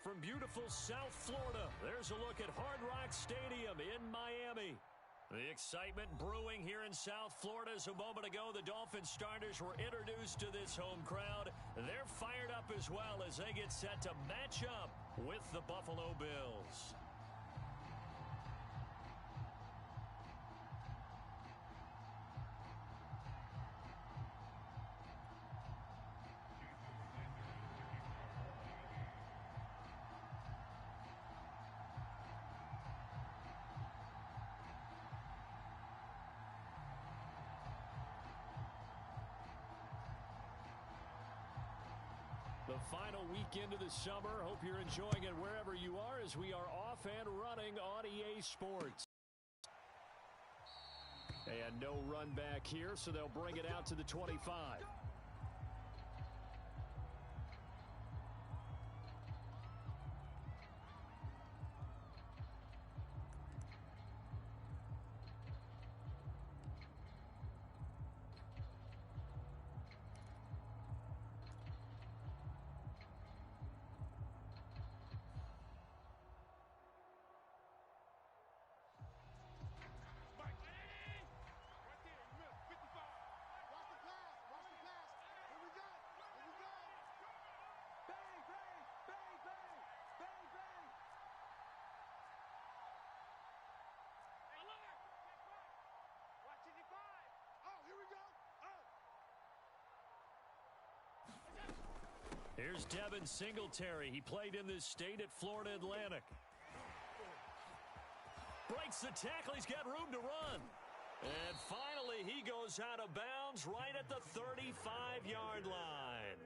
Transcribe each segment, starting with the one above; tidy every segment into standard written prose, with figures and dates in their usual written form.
from beautiful South Florida. There's a look at Hard Rock Stadium in Miami. The excitement brewing here in South Florida as a moment ago the Dolphins starters were introduced to this home crowd. They're fired up as well as they get set to match up with the Buffalo Bills. The final weekend of the summer. Hope you're enjoying it wherever you are as we are off and running on EA Sports. And no run back here, so they'll bring it out to the 25. Here's Devin Singletary. He played in this state at Florida Atlantic. Breaks the tackle. He's got room to run. And finally, he goes out of bounds right at the 35-yard line.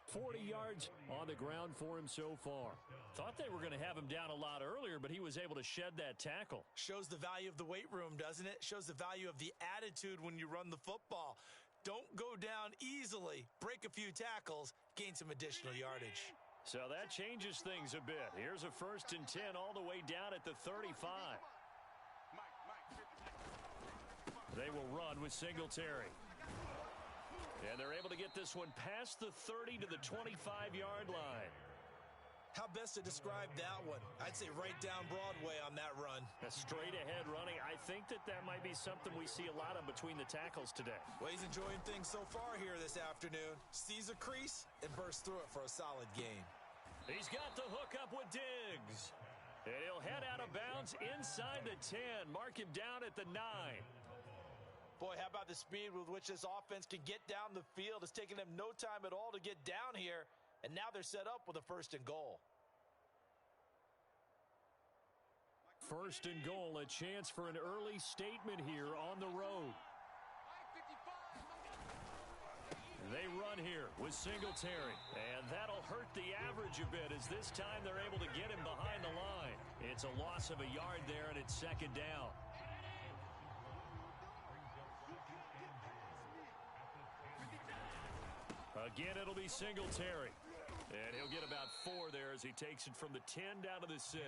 40 yards on the ground for him so far. Thought they were going to have him down a lot earlier, but he was able to shed that tackle. Shows the value of the weight room, doesn't it? Shows the value of the attitude when you run the football. Don't go down easily. Break a few tackles, gain some additional yardage. So that changes things a bit. Here's a 1st and 10 all the way down at the 35. They will run with Singletary. And they're able to get this one past the 30 to the 25-yard line. How best to describe that one? I'd say right down Broadway on that run. A straight-ahead running. I think that might be something we see a lot of between the tackles today. Well, he's enjoying things so far here this afternoon. Sees a crease and bursts through it for a solid gain. He's got the hook up with Diggs. And he'll head out of bounds inside the 10. Mark him down at the 9. Boy, how about the speed with which this offense can get down the field? It's taken them no time at all to get down here. And now they're set up with a 1st and goal. 1st and goal, a chance for an early statement here on the road. They run here with Singletary, and that'll hurt the average a bit as this time they're able to get him behind the line. It's a loss of a yard there, and it's 2nd down. Again, it'll be Singletary. And he'll get about 4 there as he takes it from the 10 down to the 6.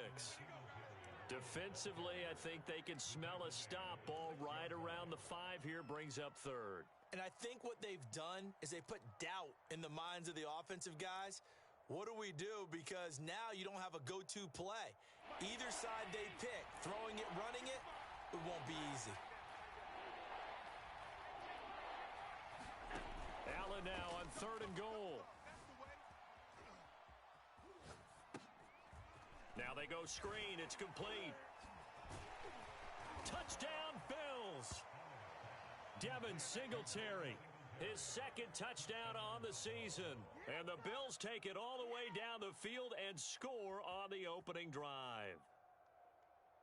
Defensively, I think they can smell a stop. Ball right around the 5 here, brings up 3rd. And I think what they've done is they put doubt in the minds of the offensive guys. What do we do? Because now you don't have a go-to play. Either side they pick, throwing it, running it, it won't be easy. Allen now on 3rd and goal. Now they go screen. It's complete. Touchdown, Bills. Devin Singletary, his 2nd touchdown on the season. And the Bills take it all the way down the field and score on the opening drive.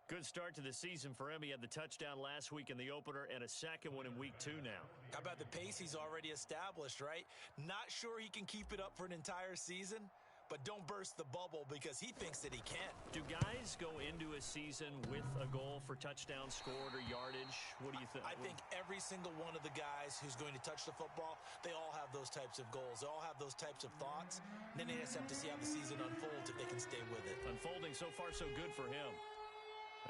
Good start to the season for him. He had the touchdown last week in the opener and a 2nd one in week 2 now. How about the pace he's already established, right? Not sure he can keep it up for an entire season, but don't burst the bubble because he thinks that he can. Do guys go into a season with a goal for touchdown scored or yardage? What do you think? I think every single one of the guys who's going to touch the football, they all have those types of goals. They all have those types of thoughts. And then they just have to see how the season unfolds if they can stay with it. Unfolding so far so good for him.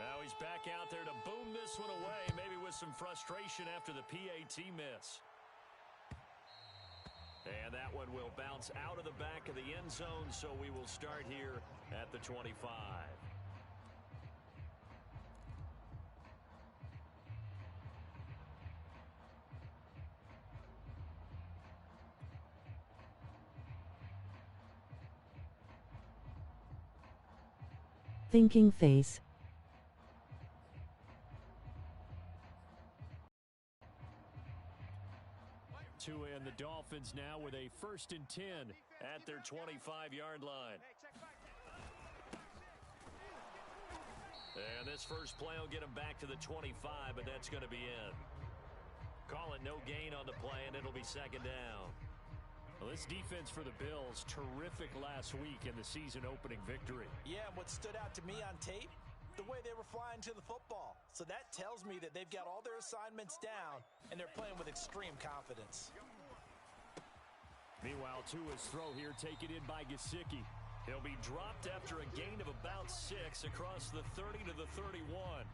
Now he's back out there to boom this one away, maybe with some frustration after the PAT miss. And that one will bounce out of the back of the end zone, so we will start here at the 25. Thinking face. Tua and the Dolphins now with a 1st and 10 at their 25-yard line. And this first play will get them back to the 25, but that's going to be in. Call it no gain on the play, and it'll be 2nd down. Well, this defense for the Bills, terrific last week in the season-opening victory. Yeah, and what stood out to me on tape, the way they were flying to the football. So that tells me that they've got all their assignments down, and they're playing with extreme confidence. Meanwhile, Tua's throw here taken in by Gesicki. He'll be dropped after a gain of about 6 across the 30 to the 31.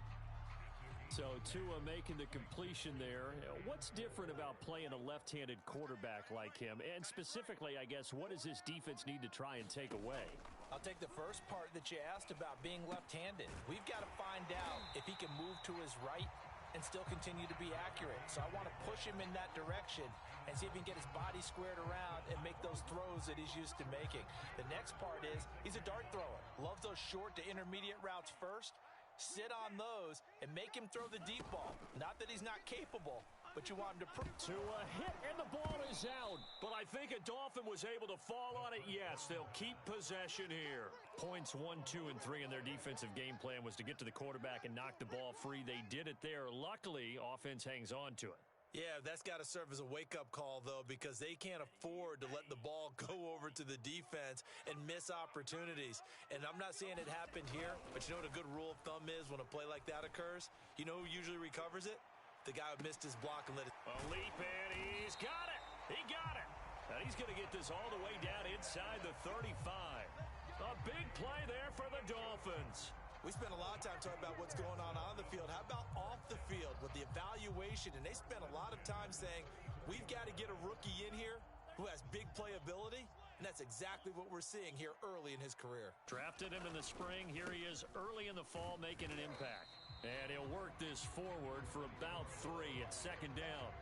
So Tua making the completion there. What's different about playing a left-handed quarterback like him? And specifically, I guess, what does this defense need to try and take away? I'll take the first part that you asked about being left-handed. We've got to find out if he can move to his right and still continue to be accurate. So I want to push him in that direction and see if he can get his body squared around and make those throws that he's used to making. The next part is he's a dart thrower. Loves those short to intermediate routes first. Sit on those and make him throw the deep ball. Not that he's not capable, but you want him to... Tua hit, and the ball is out. But I think a Dolphin was able to fall on it. Yes, they'll keep possession here. Points 1, 2, and 3 in their defensive game plan was to get to the quarterback and knock the ball free. They did it there. Luckily, offense hangs on to it. Yeah, that's got to serve as a wake-up call, though, because they can't afford to let the ball go over to the defense and miss opportunities. And I'm not saying it happened here, but you know what a good rule of thumb is when a play like that occurs? You know who usually recovers it? The guy who missed his block and let it... A leap, and he's got it. He got it. And he's going to get this all the way down inside the 35. A big play there for the Dolphins. We spent a lot of time talking about what's going on the field. How about off the field with the evaluation? And they spent a lot of time saying, we've got to get a rookie in here who has big playability. And that's exactly what we're seeing here early in his career. Drafted him in the spring. Here he is early in the fall making an impact. And he'll work this forward for about 3 at 2nd down.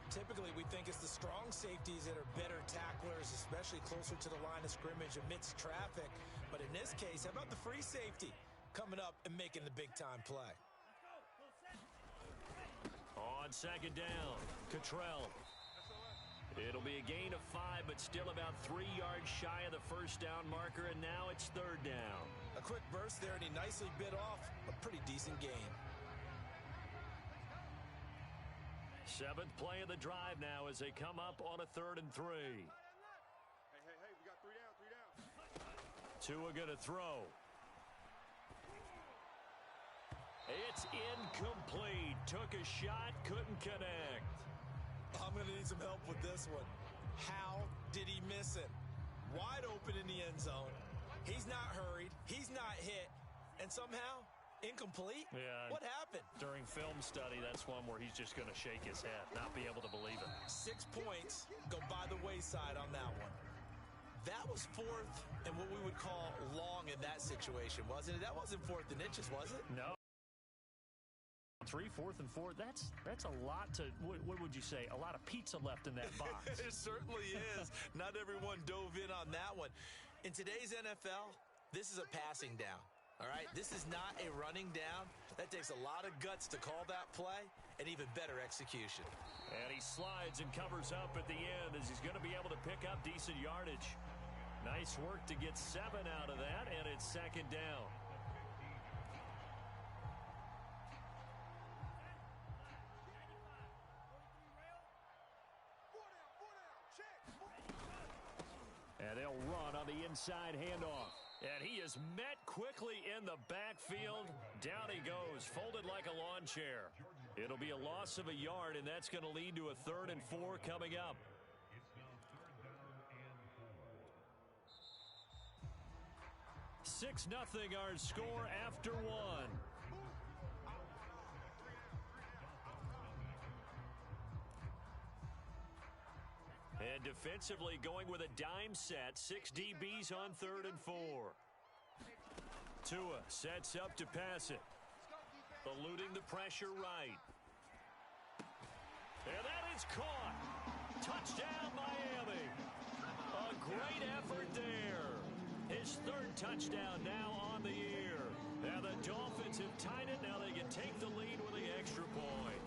Typically, we think it's the strong safeties that are better tacklers, especially closer to the line of scrimmage amidst traffic. But in this case, how about the free safety coming up and making the big-time play? On 2nd down, Cottrell. It'll be a gain of 5, but still about 3 yards shy of the 1st down marker, and now it's 3rd down. A quick burst there, and he nicely bit off a pretty decent gain. 7th play of the drive now as they come up on a 3rd and 3. Hey, we got 3 down. Tua gonna throw. It's incomplete. Took a shot, couldn't connect. I'm going to need some help with this one. How did he miss it? Wide open in the end zone. He's not hurried. He's not hit. And somehow, incomplete? Yeah. What happened? During film study, that's one where he's just going to shake his head, not be able to believe it. 6 points go by the wayside on that one. That was 4th and what we would call long in that situation, wasn't it? That wasn't 4th and inches, was it? No. 3, 4th and 4. That's a lot to, what would you say? A lot of pizza left in that box. It certainly is. Not everyone dove in on that one. In today's NFL, this is a passing down. All right, this is not a running down. That takes a lot of guts to call that play and even better execution. And he slides and covers up at the end as he's going to be able to pick up decent yardage. Nice work to get 7 out of that, and it's 2nd down. And they'll run on the inside handoff. And he is met quickly in the backfield. Down he goes, folded like a lawn chair. It'll be a loss of a yard, and that's going to lead to a 3rd and 4 coming up. Six nothing our score after 1. And defensively going with a dime set. 6 DBs on 3rd and 4. Tua sets up to pass it. Eluding the pressure right. And that is caught. Touchdown, Miami. A great effort there. His 3rd touchdown now on the year. Now the Dolphins have tied it. Now they can take the lead with the extra point.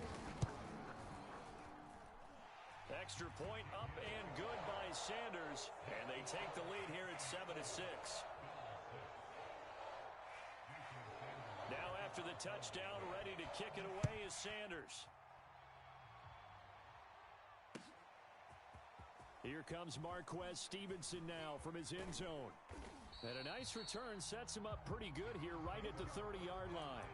Extra point up and good by Sanders. And they take the lead here at 7-6. Now after the touchdown, ready to kick it away is Sanders. Here comes Marquez Stevenson now from his end zone. And a nice return sets him up pretty good here right at the 30-yard line.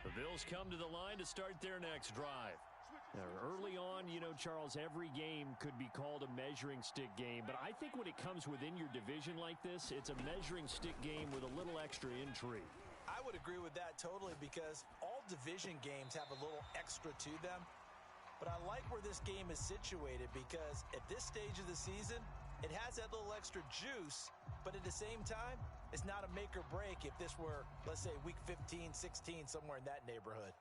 The Bills come to the line to start their next drive. Now, early on, you know, Charles, every game could be called a measuring stick game. But I think when it comes within your division like this, it's a measuring stick game with a little extra intrigue. I would agree with that totally because all division games have a little extra to them. But I like where this game is situated because at this stage of the season, it has that little extra juice. But at the same time, it's not a make or break if this were, let's say, week 15, 16, somewhere in that neighborhood.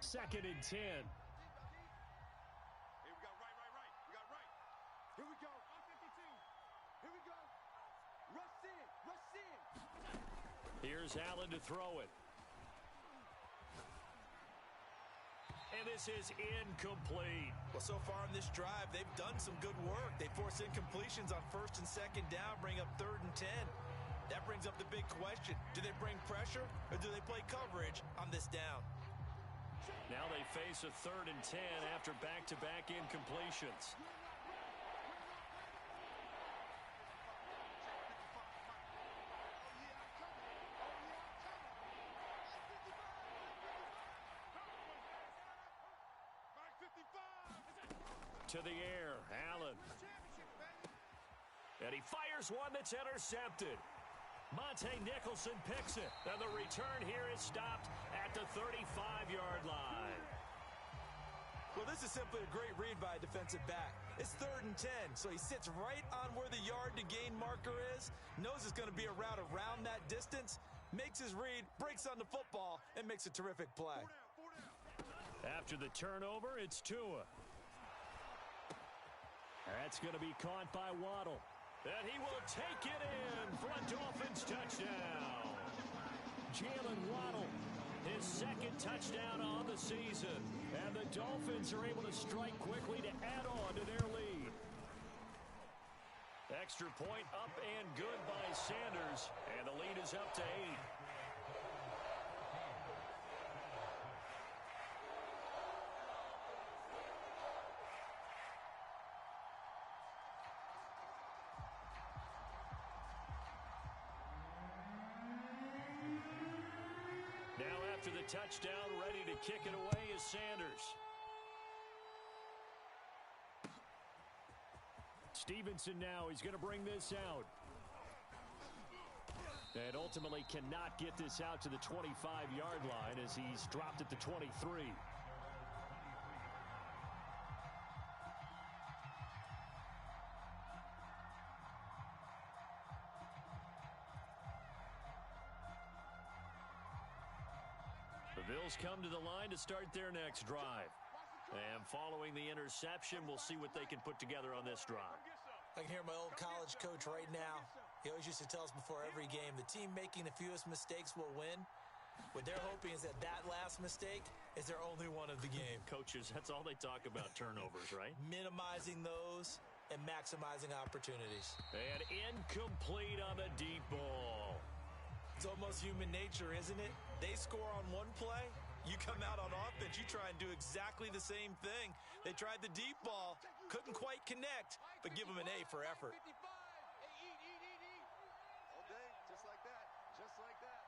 2nd and 10. Hey, we got right. We got right. Here we go. 52. Here we go. Rush in. Here's Allen to throw it. And this is incomplete. Well, so far in this drive, they've done some good work. They force incompletions on 1st and 2nd down, bring up 3rd and 10. That brings up the big question. Do they bring pressure or do they play coverage on this down? Now they face a 3rd and 10 after back-to-back incompletions. To the air, Allen. And he fires one that's intercepted. Monte Nicholson picks it. And the return here is stopped at the 35-yard line. Well, this is simply a great read by a defensive back. It's 3rd and 10, so he sits right on where the yard-to-gain marker is, knows it's going to be a route around that distance, makes his read, breaks on the football, and makes a terrific play. After the turnover, it's Tua. That's going to be caught by Waddle. And he will take it in for a Dolphins touchdown. Jalen Waddle, his 2nd touchdown on the season. And the Dolphins are able to strike quickly to add on to their lead. Extra point up and good by Sanders. And the lead is up to 8. Now after the touchdown, ready to kick it away is Sanders. Stevenson now, he's going to bring this out. And ultimately cannot get this out to the 25-yard line as he's dropped at the 23. The Bills come to the line to start their next drive. And following the interception, we'll see what they can put together on this drive. I can hear my old college coach right now. He always used to tell us before every game, the team making the fewest mistakes will win. What they're hoping is that last mistake is their only one of the game. Coaches, that's all they talk about, turnovers, right? Minimizing those and maximizing opportunities. And incomplete on the deep ball. It's almost human nature, isn't it? They score on one play, you come out on offense, you try and do exactly the same thing. They tried the deep ball, couldn't quite connect, but give them an A for effort. All day, just like that. Just like that.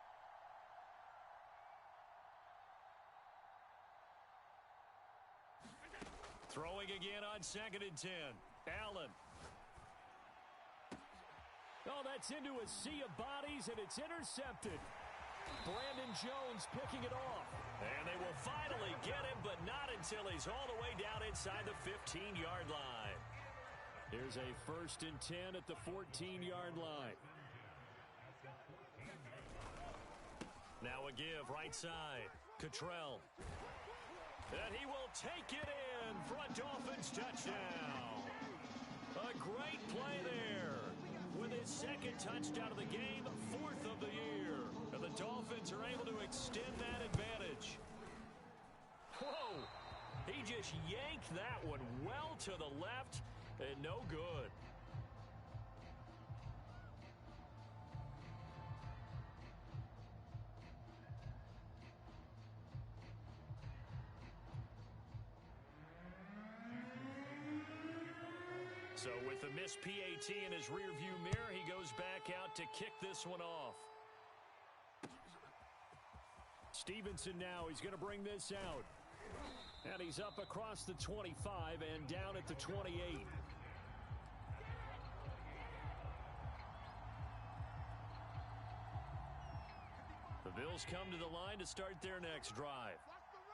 Throwing again on 2nd and 10. Allen. Oh, that's into a sea of bodies, and it's intercepted. Brandon Jones picking it off. And they will finally get him, but not until he's all the way down inside the 15-yard line. Here's a 1st and 10 at the 14-yard line. Now a give right side. Cottrell. And he will take it in for a Dolphins touchdown. A great play there. With his 2nd touchdown of the game, 4th of the year. And the Dolphins are able to extend that advantage. Whoa! He just yanked that one well to the left and no good. So with the missed PAT in his rearview mirror, he goes back out to kick this one off. Stevenson now, he's going to bring this out. And he's up across the 25 and down at the 28. The Bills come to the line to start their next drive.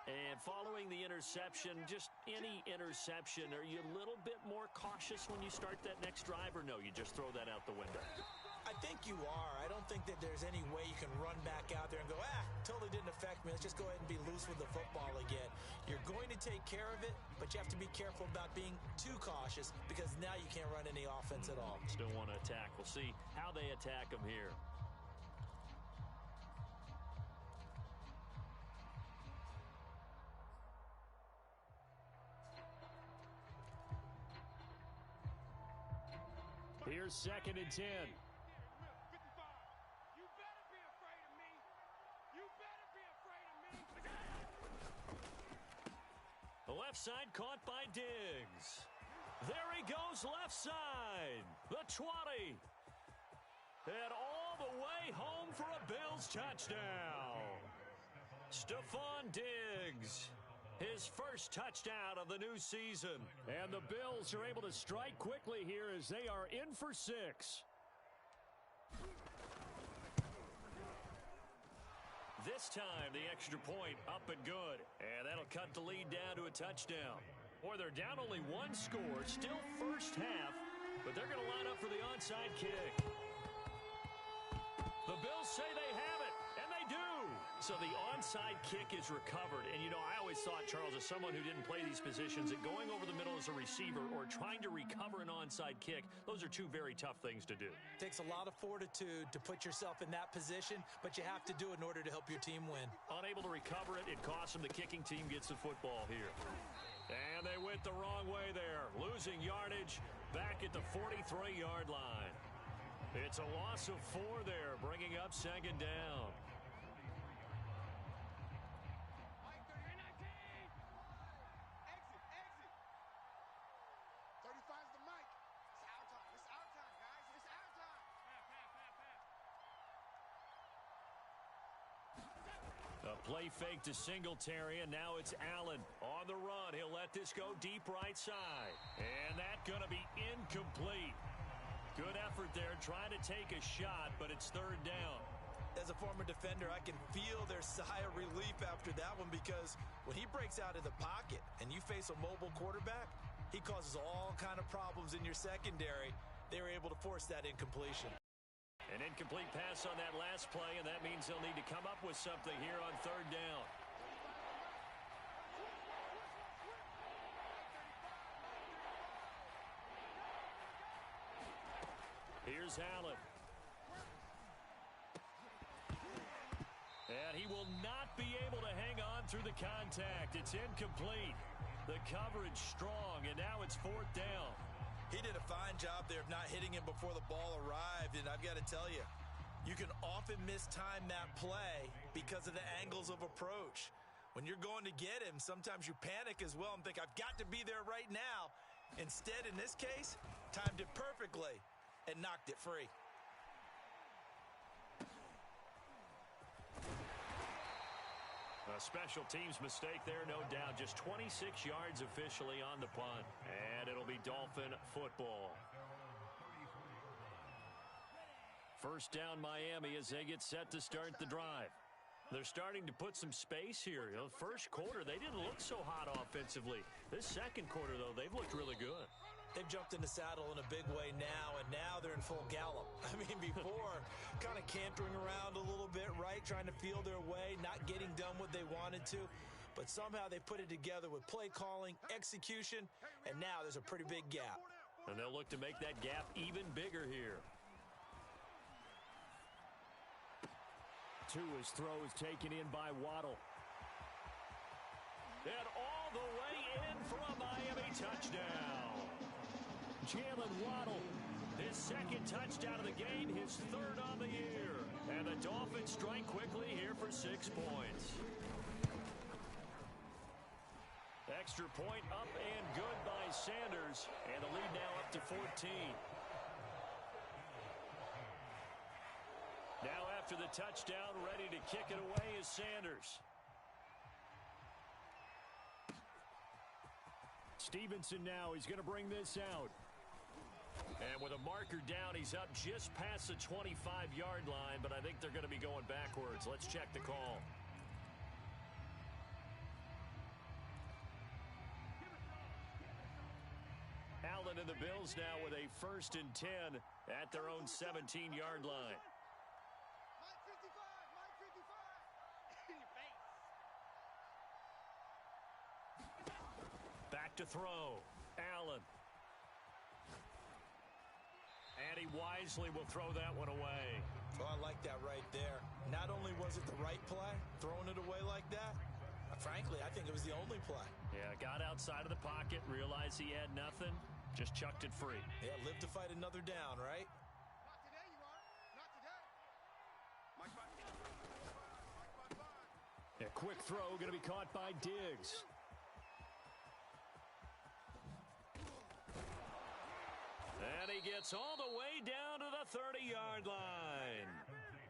And following the interception, just any interception, are you a little bit more cautious when you start that next drive, or no, you just throw that out the window? I think you are. I don't think that there's any way you can run back out there and go, totally didn't affect me. Let's just go ahead and be loose with the football again. You're going to take care of it, but you have to be careful about being too cautious because now you can't run any offense at all. Still want to attack. We'll see how they attack them here. Here's 2nd and 10. The left side caught by Diggs. There he goes left side. The 20. And all the way home for a Bills touchdown. Stephon Diggs. His first touchdown of the new season. And the Bills are able to strike quickly here as they are in for 6. This time, the extra point up and good. And that'll cut the lead down to a touchdown. Boy, they're down only 1 score. Still first half. But they're going to line up for the onside kick. The Bills say they have it. And they do. So the onside kick is recovered. And, you know, I always thought, Charles, as someone who didn't play these positions, that going over the middle as a receiver or trying to recover an onside kick, those are 2 very tough things to do. It takes a lot of fortitude to put yourself in that position, but you have to do it in order to help your team win. Unable to recover it, it costs them. The kicking team gets the football here. And they went the wrong way there, losing yardage back at the 43-yard line. It's a loss of 4 there, bringing up 2nd down. A play fake to Singletary, and now it's Allen on the run. He'll let this go deep right side. And that's going to be incomplete. Good effort there trying to take a shot, but it's 3rd down. As a former defender, I can feel their sigh of relief after that one because when he breaks out of the pocket and you face a mobile quarterback, he causes all kind of problems in your secondary. They were able to force that incompletion. An incomplete pass on that last play, and that means they'll need to come up with something here on 3rd down. Here's Allen. And he will not be able to hang on through the contact. It's incomplete. The coverage strong, and now it's 4th down. He did a fine job there of not hitting him before the ball arrived, and I've got to tell you, you can often mistime that play because of the angles of approach. When you're going to get him, sometimes you panic as well and think, I've got to be there right now. Instead, in this case, timed it perfectly and knocked it free. A special teams mistake there, no doubt. Just 26 yards officially on the punt. And it'll be Dolphin football. First down Miami as they get set to start the drive. They're starting to put some space here. The first quarter, they didn't look so hot offensively. This second quarter, though, they've looked really good. They've jumped in the saddle in a big way now, and now they're in full gallop. I mean, before, kind of cantering around a little bit, right? Trying to feel their way, not getting done what they wanted to. But somehow they put it together with play calling, execution, and now there's a pretty big gap. And they'll look to make that gap even bigger here. Tua's throw is taken in by Waddle. And all the way in for a Miami touchdown. Jalen Waddle, his second touchdown of the game, his third on the year. And the Dolphins strike quickly here for 6 points. Extra point up and good by Sanders. And the lead now up to 14. Now after the touchdown, ready to kick it away is Sanders. Stevenson now, he's going to bring this out. And with a marker down, he's up just past the 25-yard line, but I think they're going to be going backwards. Let's check the call. Allen and the Bills now with a 1st and 10 at their own 17-yard line. Back to throw. Allen. And he wisely will throw that one away. Oh, I like that right there. Not only was it the right play, throwing it away like that, frankly, I think it was the only play. Yeah, got outside of the pocket, realized he had nothing, just chucked it free. Yeah, live to fight another down, right? Not today, you are. Not today. Mike, A quick throw going to be caught by Diggs. And he gets all the way down to the 30-yard line.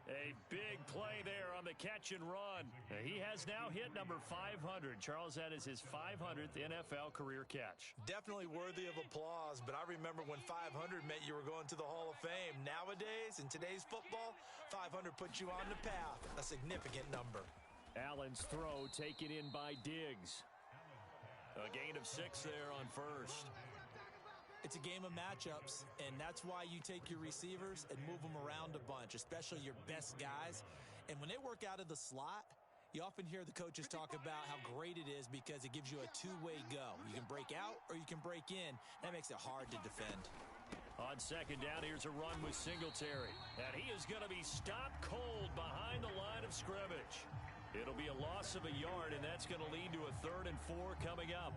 A big play there on the catch and run. He has now hit number 500. Charles, that is his 500th NFL career catch. Definitely worthy of applause, but I remember when 500 meant you were going to the Hall of Fame. Nowadays, in today's football, 500 puts you on the path, a significant number. Allen's throw taken in by Diggs. A gain of 6 there on first. It's a game of matchups, and that's why you take your receivers and move them around a bunch, especially your best guys. And when they work out of the slot, you often hear the coaches talk about how great it is because it gives you a two-way go. You can break out or you can break in. That makes it hard to defend. On second down, here's a run with Singletary. And he is going to be stopped cold behind the line of scrimmage. It'll be a loss of a yard, and that's going to lead to a 3rd and 4 coming up.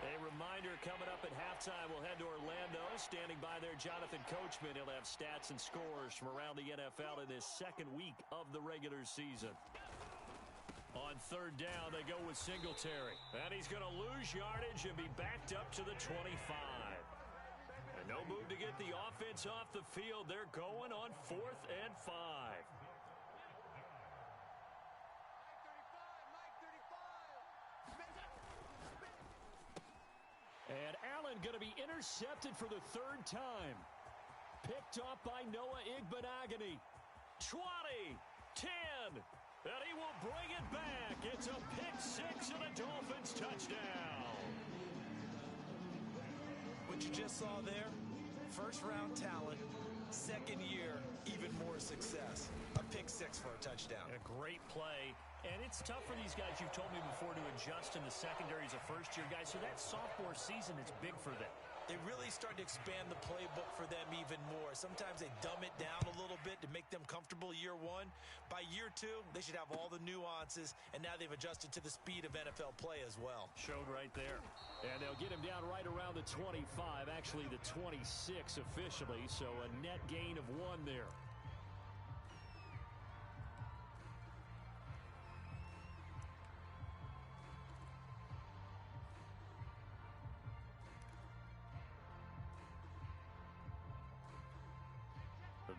A reminder coming up at halftime, we'll head to Orlando. Standing by there, Jonathan Coachman. He'll have stats and scores from around the NFL in this second week of the regular season. On 3rd down, they go with Singletary. And he's going to lose yardage and be backed up to the 25. And no move to get the offense off the field. They're going on 4th and 5. And Allen going to be intercepted for the 3rd time. Picked off by Noah Igbenogany. 20, 10, and he will bring it back. It's a pick 6 and a Dolphins touchdown. What you just saw there, 1st-round talent, 2nd year, even more success. A pick 6 for a touchdown. A great play. And it's tough for these guys, you've told me before, to adjust in the secondary as a first-year guy. So that sophomore season is big for them. They really start to expand the playbook for them even more. Sometimes they dumb it down a little bit to make them comfortable year 1. By year 2, they should have all the nuances, and now they've adjusted to the speed of NFL play as well. Showed right there. And they'll get him down right around the 25, actually the 26 officially, so a net gain of 1 there.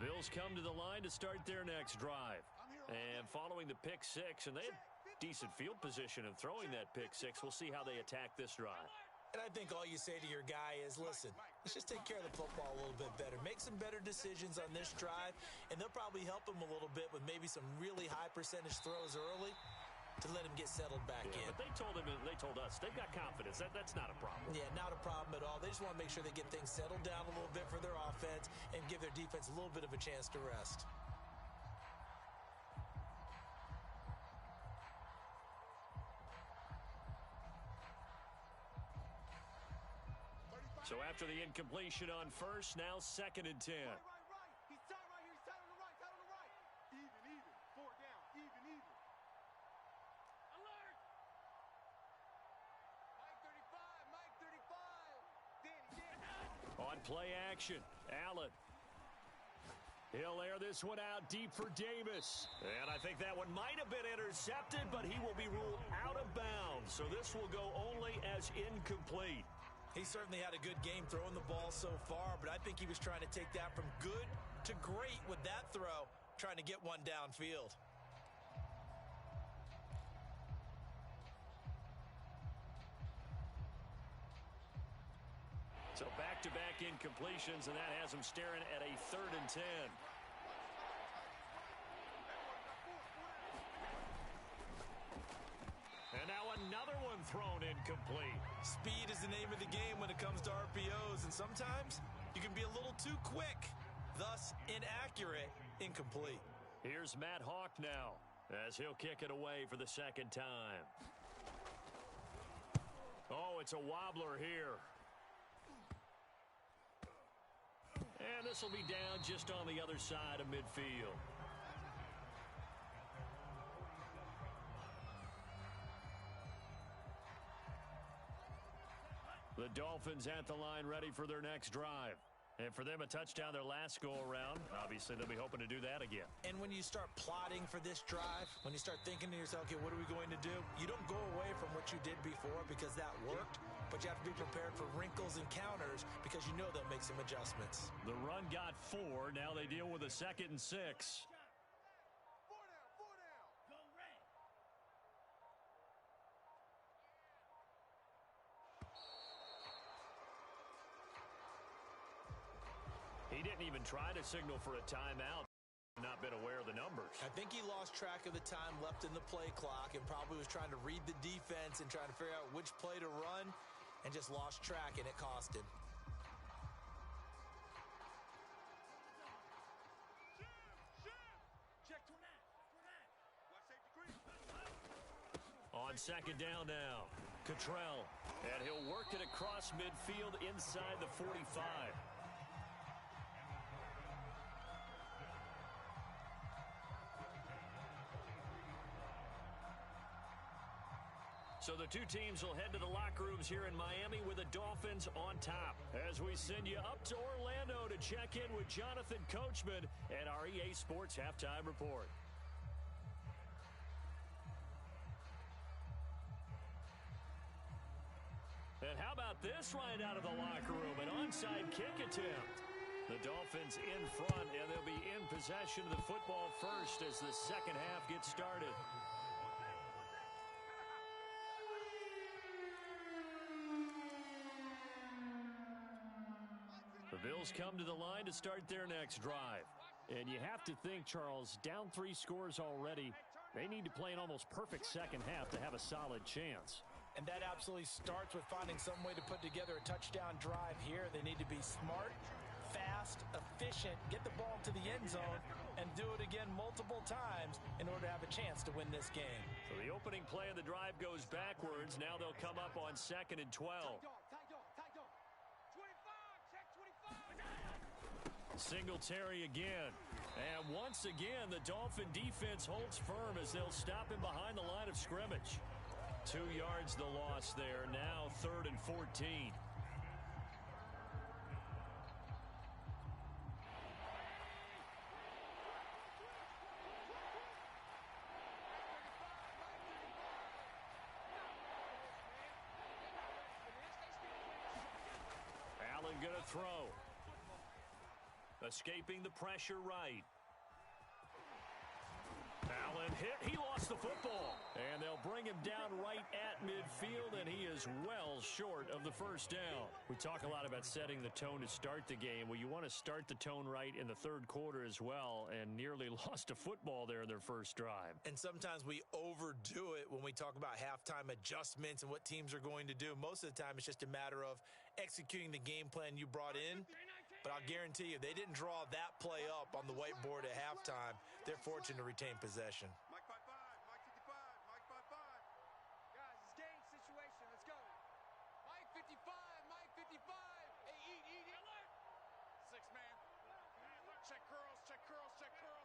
Bills come to the line to start their next drive. And following the pick six, and they had decent field position in throwing that pick six, we'll see how they attack this drive. And I think all you say to your guy is, listen, let's just take care of the football a little bit better. Make some better decisions on this drive, and they'll probably help him a little bit with maybe some really high percentage throws early to let him get settled back in. But they told us they've got confidence. That's not a problem. Yeah, not a problem at all. They just want to make sure they get things settled down a little bit for their offense and give their defense a little bit of a chance to rest. So after the incompletion on first, now 2nd and 10. Right. He's tight right here. He's tight on the right. Even. 4 down. Even. Alert! Mike 35. Danny. On play action, Allen. He'll air this one out deep for Davis. And I think that one might have been intercepted, but he will be ruled out of bounds. So this will go only as incomplete. He certainly had a good game throwing the ball so far, but I think he was trying to take that from good to great with that throw, trying to get one downfield. So back-to-back incompletions, and that has him staring at a 3rd and 10. And now another one thrown incomplete. Speed is the name of the game when it comes to RPOs, and sometimes you can be a little too quick, thus inaccurate, incomplete. Here's Matt Hawk now, as he'll kick it away for the 2nd time. Oh, it's a wobbler here. And this will be down just on the other side of midfield. The Dolphins at the line ready for their next drive. And for them, a touchdown their last go-around. Obviously, they'll be hoping to do that again. And when you start plotting for this drive, when you start thinking to yourself, okay, what are we going to do? You don't go away from what you did before because that worked, but you have to be prepared for wrinkles and counters because you know they'll make some adjustments. The run got 4. Now they deal with a 2nd and 6. 4 down. Go Ray. He didn't even try to signal for a timeout. Not been aware of the numbers. I think he lost track of the time left in the play clock and probably was trying to read the defense and trying to figure out which play to run and just lost track, and it cost him. Check 29. Watch safety green. On 2nd down now, Cottrell. And he'll work it across midfield inside the 45. So the two teams will head to the locker rooms here in Miami with the Dolphins on top. As we send you up to Orlando to check in with Jonathan Coachman at our EA Sports Halftime Report. And how about this right out of the locker room? An onside kick attempt. The Dolphins in front, and they'll be in possession of the football first as the 2nd half gets started. The Bills come to the line to start their next drive. And you have to think, Charles, down 3 scores already, they need to play an almost perfect 2nd half to have a solid chance. And that absolutely starts with finding some way to put together a touchdown drive here. They need to be smart, fast, efficient, get the ball to the end zone, and do it again multiple times in order to have a chance to win this game. So the opening play of the drive goes backwards. Now they'll come up on 2nd and 12. Tight dog. 25. Check 25. Singletary again. And once again, the Dolphin defense holds firm as they'll stop him behind the line of scrimmage. 2 yards the loss there. Now 3rd and 14. Allen gonna throw. Escaping the pressure right. Allen hit. He lost the football. And they'll bring him down right at midfield, and he is well short of the first down. We talk a lot about setting the tone to start the game. Well, you want to start the tone right in the third quarter as well, and nearly lost a football there in their first drive. And sometimes we overdo it when we talk about halftime adjustments and what teams are going to do. Most of the time, it's just a matter of executing the game plan you brought in. But I'll guarantee you, they didn't draw that play up on the whiteboard at halftime. They're fortunate to retain possession. Mike 5-5, Mike 55, Mike 5-5. Guys, it's game situation. Let's go. Mike 55, Mike 55. Hey, eat. Alert. 6-man. Check curls, check curls, check curls.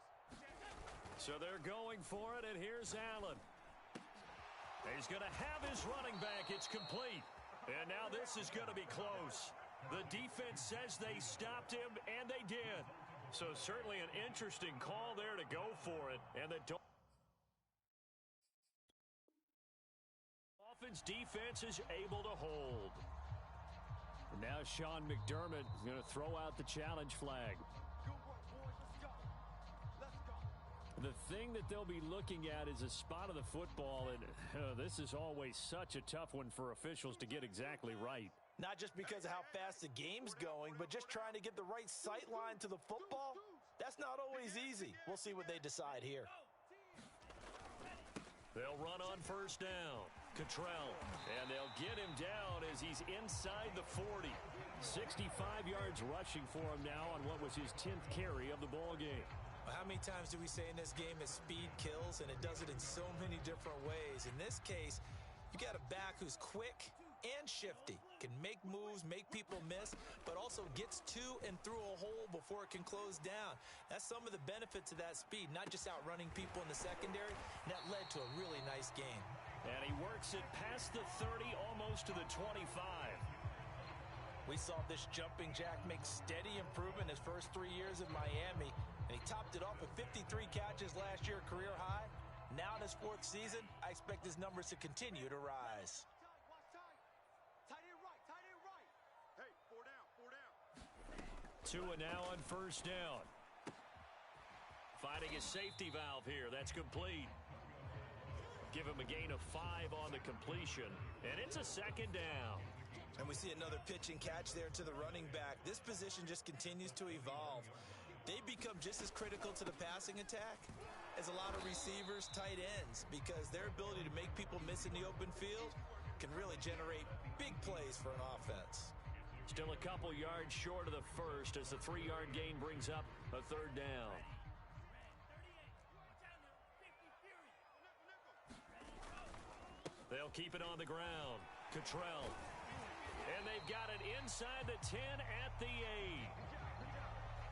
So they're going for it, and here's Allen. He's going to have his running back. It's complete. And now this is going to be close. The defense says they stopped him, and they did. So certainly an interesting call there to go for it. And the Dolphins defense is able to hold. And now Sean McDermott is going to throw out the challenge flag. Good work, boys. Let's go. Let's go. The thing that they'll be looking at is a spot of the football, and this is always such a tough one for officials to get exactly right. Not just because of how fast the game's going, but just trying to get the right sight line to the football. That's not always easy. We'll see what they decide here. They'll run on first down. Cottrell, and they'll get him down as he's inside the 40. 65 yards rushing for him now on what was his 10th carry of the ball game. How many times do we say in this game that speed kills, and it does it in so many different ways? In this case, you got a back who's quick and shifty, can make moves, make people miss, but also gets to and through a hole before it can close down. That's some of the benefits of that speed, not just outrunning people in the secondary, and that led to a really nice game. And he works it past the 30, almost to the 25. We saw this jumping jack make steady improvement his first 3 years in Miami, and he topped it off with 53 catches last year, career high. Now in his fourth season, I expect his numbers to continue to rise. Tight end right. Hey, 4 down. Tua now on first down. Finding a safety valve here. That's complete. Give him a gain of 5 on the completion, and it's a second down. And we see another pitch and catch there to the running back. This position just continues to evolve. They become just as critical to the passing attack as a lot of receivers, tight ends, because their ability to make people miss in the open field can really generate big plays for an offense. Still a couple yards short of the first as the 3-yard gain brings up a third down. They'll keep it on the ground. Cottrell. And they've got it inside the 10 at the 8.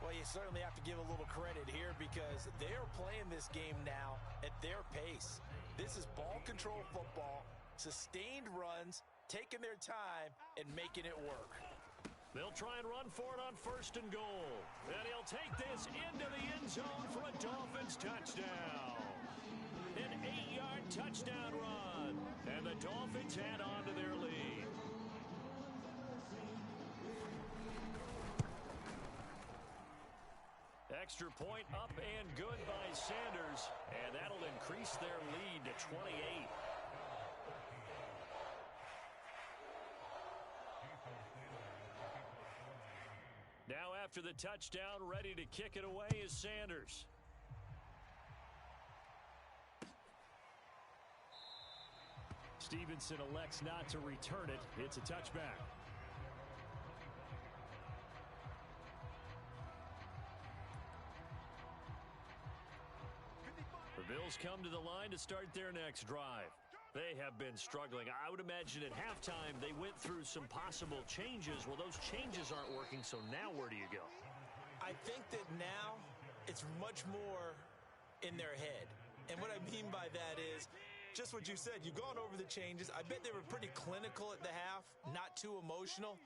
Well, you certainly have to give a little credit here because they're playing this game now at their pace. This is ball control football, sustained runs, taking their time, and making it work. They'll try and run for it on first and goal. And he'll take this into the end zone for a Dolphins touchdown. An 8-yard touchdown run. And the Dolphins add on to their lead. Extra point up and good by Sanders. And that'll increase their lead to 28. Now after the touchdown, ready to kick it away is Sanders. Stevenson elects not to return it. It's a touchback. The Bills come to the line to start their next drive. They have been struggling. I would imagine at halftime they went through some possible changes. Well, those changes aren't working, so now where do you go? I think that now it's much more in their head. And what I mean by that is just what you said. You've gone over the changes. I bet they were pretty clinical at the half, not too emotional.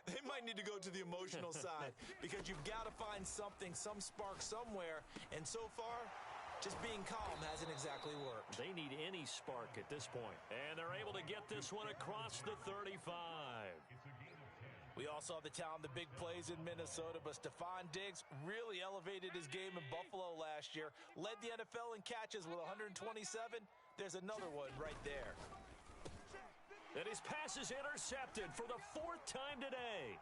They might need to go to the emotional side because you've got to find something, some spark somewhere. And so far, just being calm hasn't exactly worked. They need any spark at this point. And they're able to get this one across the 35. We all saw the talent, the big plays in Minnesota, but Stephon Diggs really elevated his game in Buffalo last year. Led the NFL in catches with 127. There's another one right there. And his pass is intercepted for the 4th time today.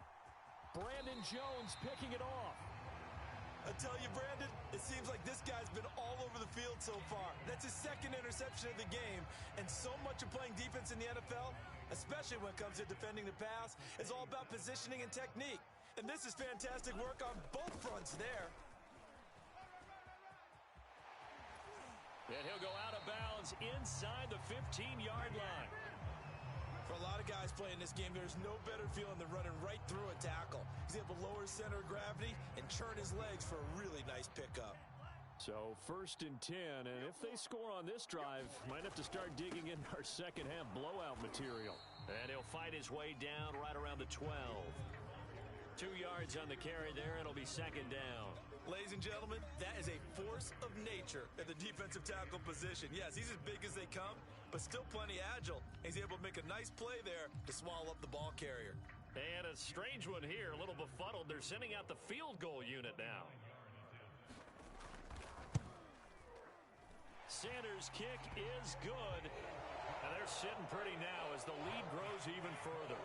Brandon Jones picking it off. I tell you, Brandon, it seems like this guy's been all over the field so far. That's his 2nd interception of the game. And so much of playing defense in the NFL, especially when it comes to defending the pass, is all about positioning and technique. And this is fantastic work on both fronts there. And he'll go out of bounds inside the 15-yard line. For a lot of guys playing this game, there's no better feeling than running right through a tackle. He's able to lower his center of gravity and churn his legs for a really nice pickup. So 1st and 10, and if they score on this drive, might have to start digging in our second-half blowout material. And he'll fight his way down right around the 12. 2 yards on the carry there, it'll be 2nd down. Ladies and gentlemen, that is a force of nature at the defensive tackle position. Yes, he's as big as they come, but still plenty agile. He's able to make a nice play there to swallow up the ball carrier. And a strange one here, a little befuddled. They're sending out the field goal unit now. Sanders' kick is good. And they're sitting pretty now as the lead grows even further.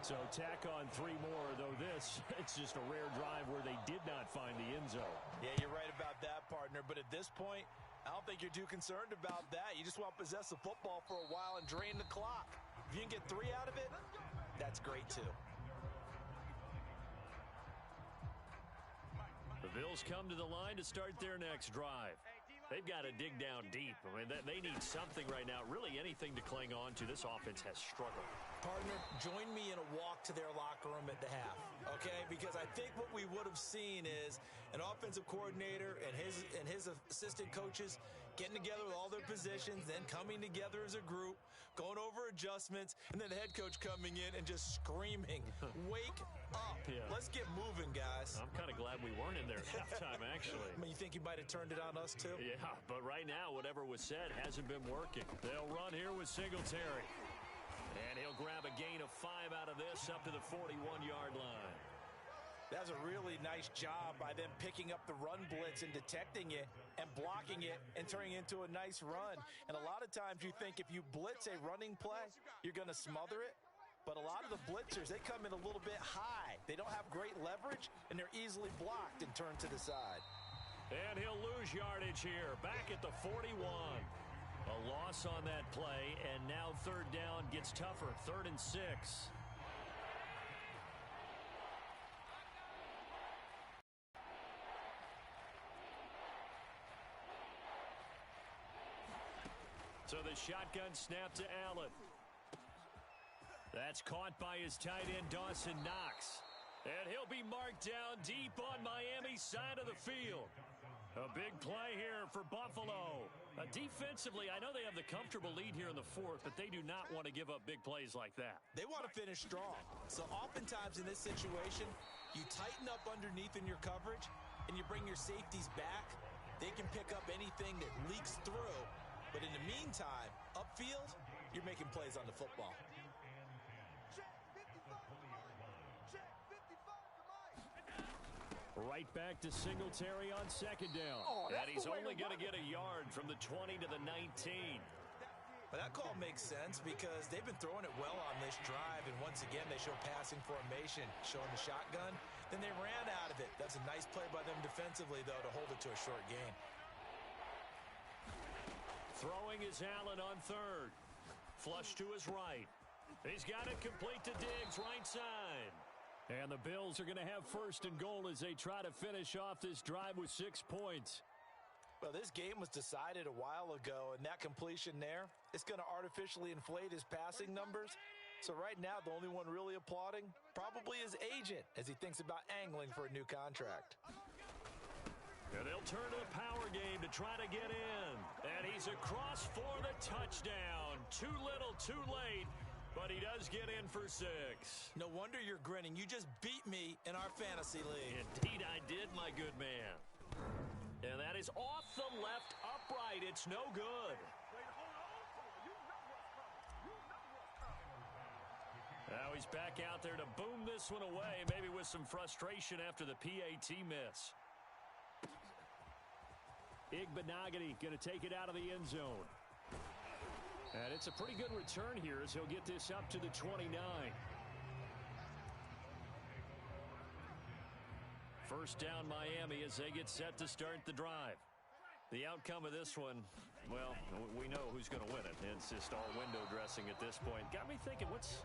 So tack on 3 more, though this, it's just a rare drive where they did not find the end zone. Yeah, you're right about that, partner. But at this point, I don't think you're too concerned about that. You just want to possess the football for a while and drain the clock. If you can get 3 out of it, that's great too. The Bills come to the line to start their next drive. They've got to dig down deep. I mean, they need something right now, really anything to cling on to. This offense has struggled. Partner, join me in a walk to their locker room at the half, okay? Because I think what we would have seen is an offensive coordinator and his assistant coaches getting together with all their positions, then coming together as a group, going over adjustments, and then the head coach coming in and just screaming, wake up. Yeah. Let's get moving, guys. I'm kind of glad we weren't in there at halftime, actually. I mean, you think he might have turned it on us, too? Yeah, but right now, whatever was said hasn't been working. They'll run here with Singletary. And he'll grab a gain of 5 out of this up to the 41-yard line. That was a really nice job by them picking up the run blitz and detecting it and blocking it and turning it into a nice run. And a lot of times you think if you blitz a running play, you're going to smother it. But a lot of the blitzers, they come in a little bit high. They don't have great leverage, and they're easily blocked and turned to the side. And he'll lose yardage here, back at the 41. A loss on that play, and now 3rd down gets tougher, 3rd and 6. So the shotgun snap to Allen. That's caught by his tight end, Dawson Knox. And he'll be marked down deep on Miami's side of the field. A big play here for Buffalo. Defensively, I know they have the comfortable lead here in the 4th, but they do not want to give up big plays like that. They want to finish strong. So oftentimes in this situation, you tighten up underneath in your coverage, and you bring your safeties back. They can pick up anything that leaks through. But in the meantime, upfield, you're making plays on the football. Right back to Singletary on 2nd down. And he's only going to get a yard from the 20 to the 19. But that call makes sense because they've been throwing it well on this drive, and once again they show passing formation, showing the shotgun. Then they ran out of it. That's a nice play by them defensively, though, to hold it to a short gain. Throwing is Allen on 3rd. Flush to his right. He's got it complete to Diggs, right side. And the Bills are going to have 1st and goal as they try to finish off this drive with 6 points. Well, this game was decided a while ago, and that completion there, it's going to artificially inflate his passing numbers. So right now, the only one really applauding probably his agent as he thinks about angling for a new contract. And they'll turn to the power game to try to get in. And he's across for the touchdown. Too little, too late. But he does get in for 6. No wonder you're grinning. You just beat me in our fantasy league. Indeed I did, my good man. And that is off the left upright. It's no good. Now he's back out there to boom this one away, maybe with some frustration after the PAT miss. Igbenogany going to take it out of the end zone. And it's a pretty good return here as he'll get this up to the 29. First down Miami as they get set to start the drive. The outcome of this one, well, we know who's going to win it. It's just all window dressing at this point. Got me thinking, what's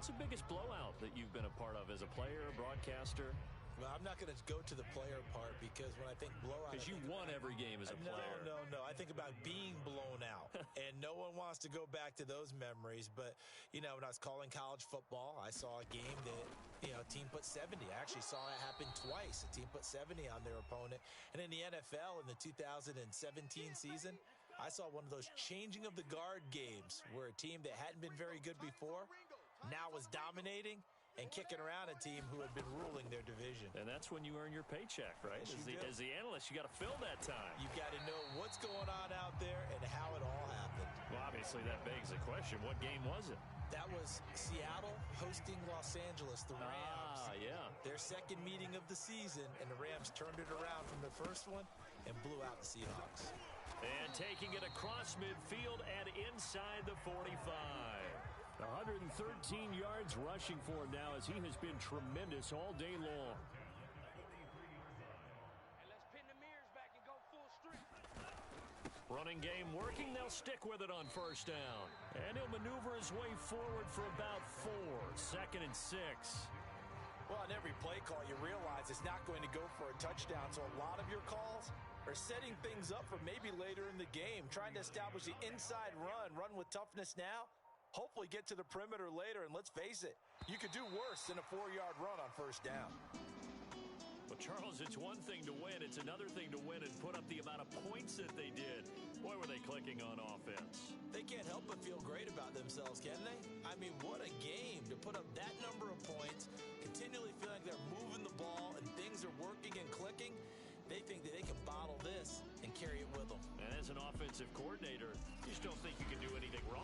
the biggest blowout that you've been a part of as a player, broadcaster? Well, I'm not going to go to the player part because when I think blowout... Because you won every game as a player. No. I think about being blown out. And no one wants to go back to those memories. But, when I was calling college football, I saw a game that, a team put 70. I actually saw it happen twice. A team put 70 on their opponent. And in the NFL in the 2017 season, I saw one of those changing of the guard games where a team that hadn't been very good before now was dominating and kicking around a team who had been ruling their division. And that's when you earn your paycheck, right? Yes, as the analyst, you got to fill that time. You've got to know what's going on out there and how it all happened. Well, obviously, that begs the question, what game was it? That was Seattle hosting Los Angeles, the Rams. Yeah. Their second meeting of the season, and the Rams turned it around from the first one and blew out the Seahawks. And taking it across midfield and inside the 45. 113 yards rushing for him now as he has been tremendous all day long. And let's pin the mirrors back and go full street. Running game working. They'll stick with it on first down. And he'll maneuver his way forward for about 4. 2nd and 6. Well, on every play call, you realize it's not going to go for a touchdown. So a lot of your calls are setting things up for maybe later in the game, trying to establish the inside run with toughness now. Hopefully get to the perimeter later, and let's face it, you could do worse than a 4-yard run on first down. Well, Charles, it's one thing to win. It's another thing to win and put up the amount of points that they did. Boy, were they clicking on offense. They can't help but feel great about themselves, can they? I mean, what a game to put up that number of points, continually feeling like they're moving the ball and things are working and clicking. They think that they can bottle this and carry it with them. And as an offensive coordinator, you just don't think you can do anything wrong.